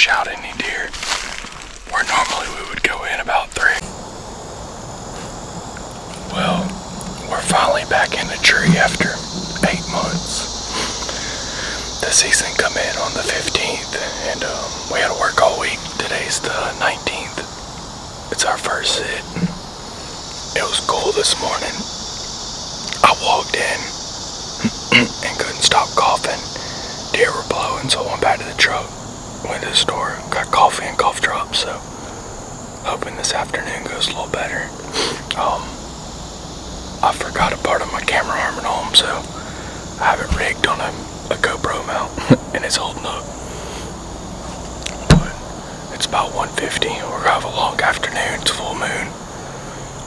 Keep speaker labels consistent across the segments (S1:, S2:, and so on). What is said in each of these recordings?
S1: push out any deer, where normally we would go in about 3. Well, we're finally back in the tree after 8 months. The season come in on the 15th, and we had to work all week. Today's the 19th. It's our first sit. It was cool this morning. I walked in and couldn't stop coughing. Deer were blowing, so I went back to the truck, went to the store, got coffee and cough drops, so hoping this afternoon goes a little better. I forgot a part of my camera arm at home, so I have it rigged on a GoPro mount, and it's holding up. But it's about 1:50. We're gonna have a long afternoon. It's full moon.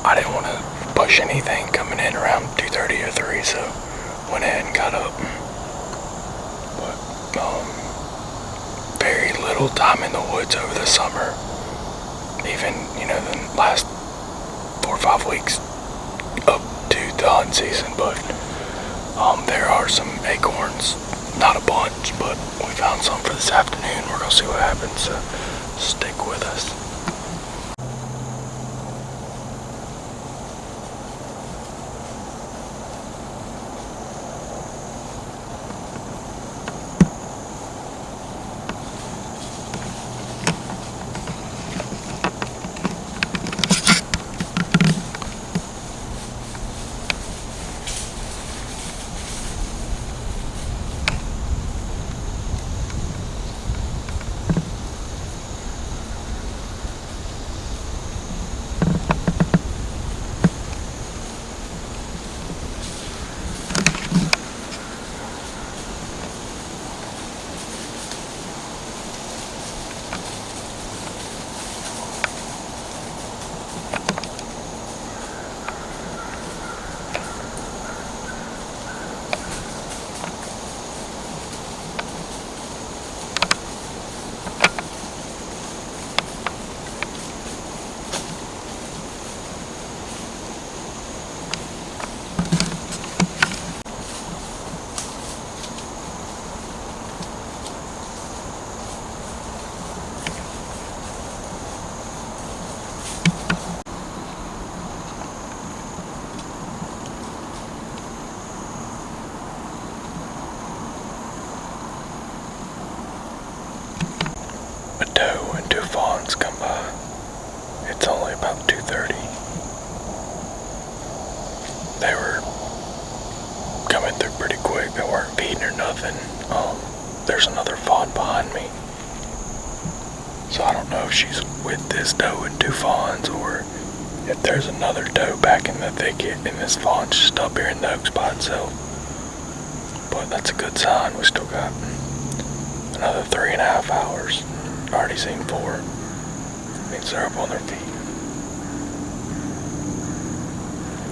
S1: I didn't want to push anything coming in around 2:30 or 3, so went ahead and got up. But very little time in the woods over the summer. Even the last 4 or 5 weeks up to the hunt season, but there are some acorns, not a bunch, but we found some for this afternoon. We're gonna see what happens, so stick with us. A doe and 2 fawns come by. It's only about 2:30. They were coming through pretty quick. They weren't feeding or nothing. There's another fawn behind me. So I don't know if she's with this doe and 2 fawns, or if there's another doe back in the thicket and this fawn's just up here in the oaks by itself. But that's a good sign. We still got another 3.5 hours. Already seen 4. Means they're up on their feet.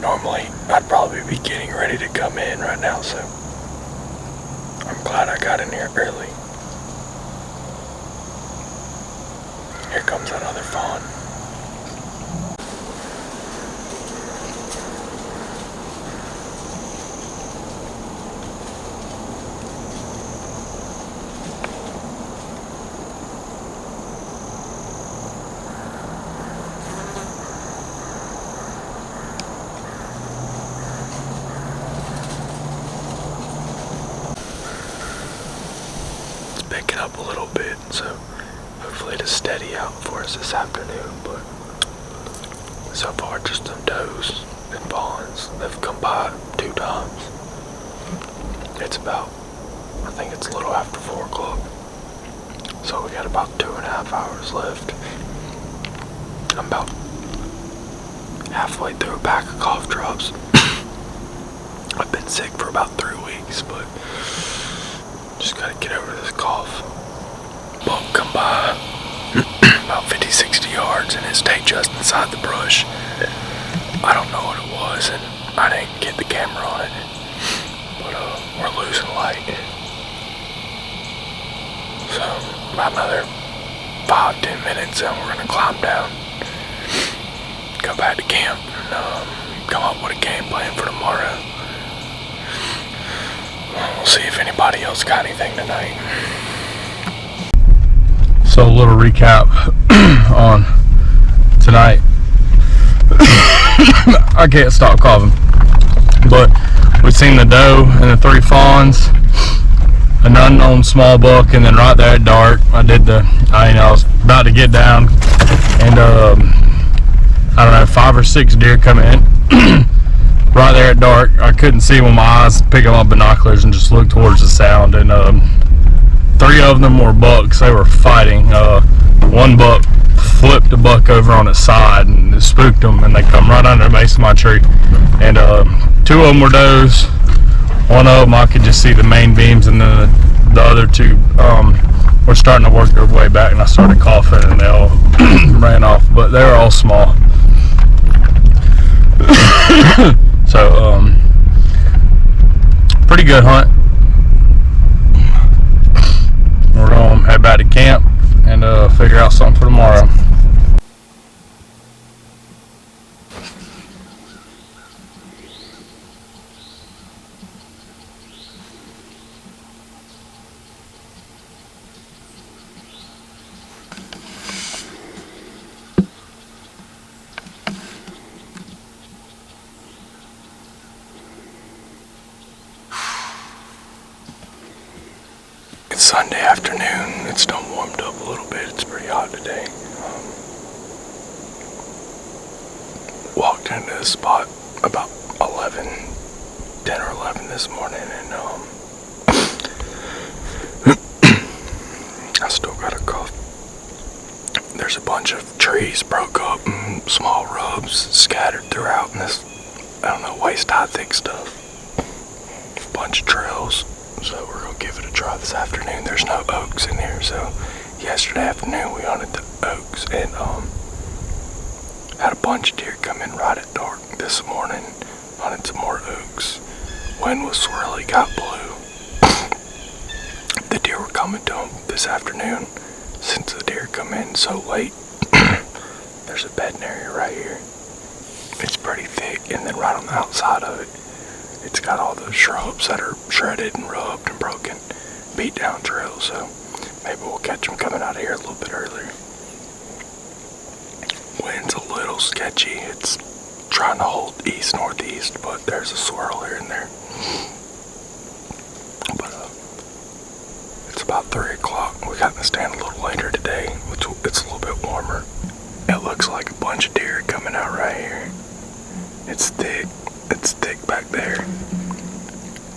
S1: Normally, I'd probably be getting ready to come in right now, so I'm glad I got in here early. Here comes that other fawn. Picking up a little bit, so hopefully it'll steady out for us this afternoon. But so far, just some does and fawns. They've come by 2 times. It's about, I think it's a little after 4 o'clock, so we got about 2.5 hours left. I'm about halfway through a pack of cough drops. I've been sick for about 3 weeks, but just gotta get over this cough. Bump come by about 50-60 yards, and it stayed just inside the brush. I don't know what it was, and I didn't get the camera on it, but we're losing light. So about another 5-10 minutes, and we're gonna climb down, go back to camp, and come up with a game plan for tomorrow. We'll see if anybody else got anything tonight.
S2: So a little recap on tonight. I can't stop coughing. But we've seen the doe and the 3 fawns, an unknown small buck, and then right there at dark, I was about to get down, and I don't know, 5 or 6 deer come in. Right there at dark, I couldn't see with my eyes, pick up my binoculars and just look towards the sound, and 3 of them were bucks. They were fighting. One buck flipped a buck over on its side and it spooked them, and they come right under the base of my tree. And 2 of them were does. One of them I could just see the main beams, and then the other 2 were starting to work their way back, and I started coughing and they all ran off, but they were all small. So pretty good hunt. We're going to head back to camp and figure out something for tomorrow.
S1: It's Sunday afternoon. It's done warmed up a little bit. It's pretty hot today. Walked into this spot about 10 or 11 this morning, and I still got a cough. There's a bunch of trees broke up and small rubs scattered throughout in this, I don't know, waist-high thick stuff. A bunch of trails. So we're going to give it a try this afternoon. There's no oaks in here, so yesterday afternoon we hunted the oaks and had a bunch of deer come in right at dark. This morning hunted some more oaks. Wind was swirly, got blue. The deer were coming to them this afternoon. Since the deer come in so late, there's a bedding area right here. It's pretty thick, and then right on the outside of it, it's got all those shrubs that are shredded and rubbed and broken, beat down trails, so maybe we'll catch them coming out of here a little bit earlier. Wind's a little sketchy. It's trying to hold east-northeast, but there's a swirl here and there. But it's about 3 o'clock. We got in the stand a little later today, which it's a little bit warmer. It looks like a bunch of deer coming out right here. It's thick. It's thick back there.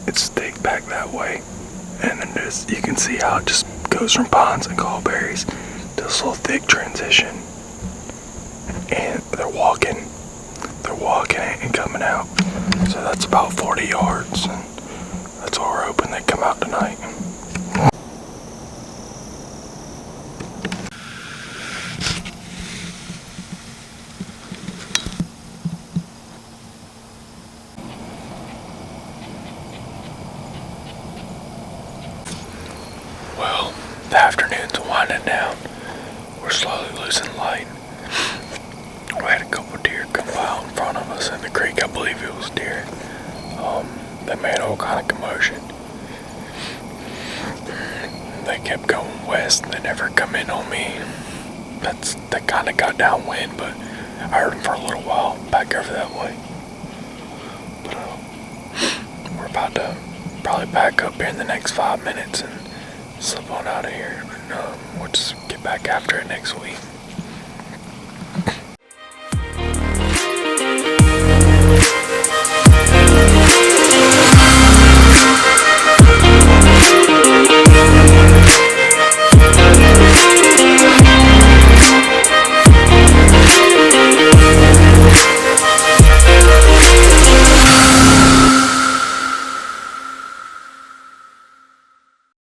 S1: It's thick back that way. And then you can see how it just goes from pines and callberries to this little thick transition. And they're walking it and coming out. So that's about 40 yards. And that's what we're hoping they come out tonight. Well, the afternoon's winding down. We're slowly losing light. We had a couple deer come out in front of us in the creek. I believe it was deer. They made all kind of commotion. They kept going west and they never come in on me. They kind of got downwind, but I heard them for a little while back over that way. But we're about to probably back up here in the next 5 minutes and slip on out of here, and we'll just get back after it next week.